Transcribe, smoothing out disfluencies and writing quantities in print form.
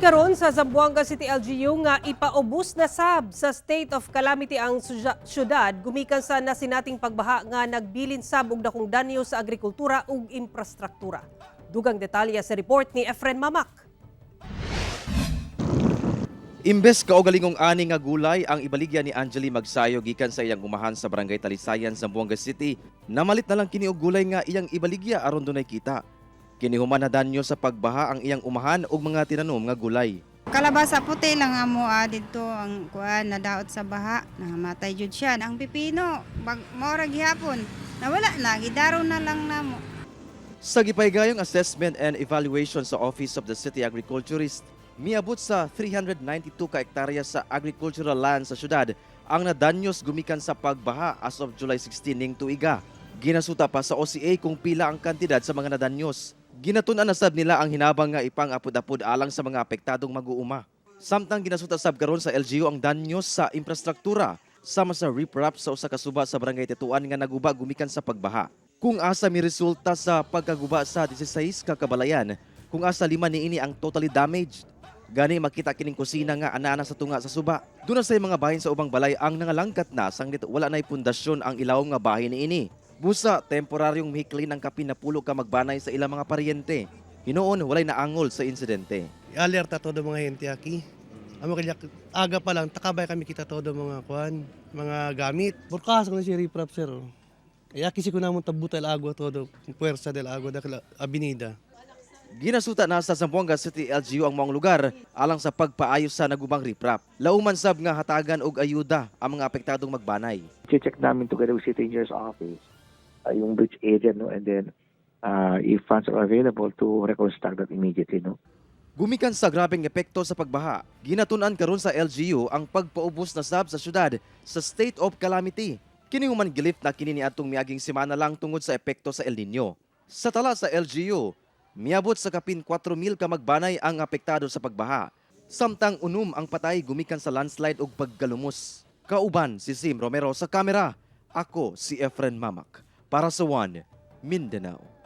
karon sa Zamboanga City LGU nga ipaubos na sab sa state of calamity ang syudad gumikan sa nasinating pagbaha nga nagbilin sab og dakong danyo sa agrikultura ug infrastruktura. Dugang detalye sa report ni Efren Mamak. Imbes kaugalingong ani nga gulay ang ibaligya ni Angeli Magsayo gikan sa iyang umahan sa Barangay Talisayan, Zamboanga City. Namalit na lang kini og gulay nga iyang ibaligya aron dunay kita. Kinihuman na danyo sa pagbaha ang iyang umahan og mga tinanom nga gulay. Kalabasa puti lang amo dito ang kuan nadaot sa baha, namatay jud siya. Ang pipino, maura gihapon, nawala na, gidaro na lang namo. Sa gipaygayong assessment and evaluation sa Office of the City Agriculturist, miabot sa 392 ka hektarya sa agricultural land sa syudad ang nadanyos gumikan sa pagbaha as of July 16 ning tuiga. Ginasuta pa sa OCA kung pila ang kantidad sa mga nadanyos. Ginatun-an na sab nila ang hinabang nga ipang-apod-apod alang sa mga apektadong mag-uuma. Samtang ginasuta sab karon sa LGU ang danyos sa infrastruktura sama sa riprap sa usa ka suba sa Barangay Tetuan nga naguba gumikan sa pagbaha. Kung asa mi resulta sa pagkaguba sa 16 ka kabalayan, kung asa 5 niini ang totally damaged. Gani makita kining kusina nga ana sa tunga sa suba. Doon na say mga bahin sa ubang balay ang nangalangkat na sanglit wala nay pundasyon ang ilawom nga bahin niini. Busa, temporaryong mihiklin ang kapin na pulo ka magbanay sa ilang mga paryente. Hinoon, walay naangol sa insidente. I-alerta todo mga hente aki. Amo kaya aga pa lang takabay kami kita todo mga kuan, mga gamit. Burkas ko na si riprap sir. Ay aki si ko namon tabutal agwa todo, puwersa del agwa da avenida. Ginasuta na sa Zamboanga City LGU ang mga lugar alang sa pagpaayos sa nagubang riprap. Lauman sab nga hatagan og ayuda ang mga apektadong magbanay. Check namin together with City Engineer's Office yung bridge area, no, and then if funds are available to reconstruct that immediately, no. Gumikan sa grabeng epekto sa pagbaha, ginatunan karon sa LGU ang pagpaubos na sab sa syudad sa state of calamity. Kini human gilift na kini niadtong miaging semana lang tungod sa epekto sa El Nino. Sa tala sa LGU, miabot sa kapin 4,000 ka magbanay ang apektado sa pagbaha. Samtang unom ang patay gumikan sa landslide ug paggalumos. Kauban si Sim Romero sa kamera. Ako si Efren Mamak para sa One Mindanao.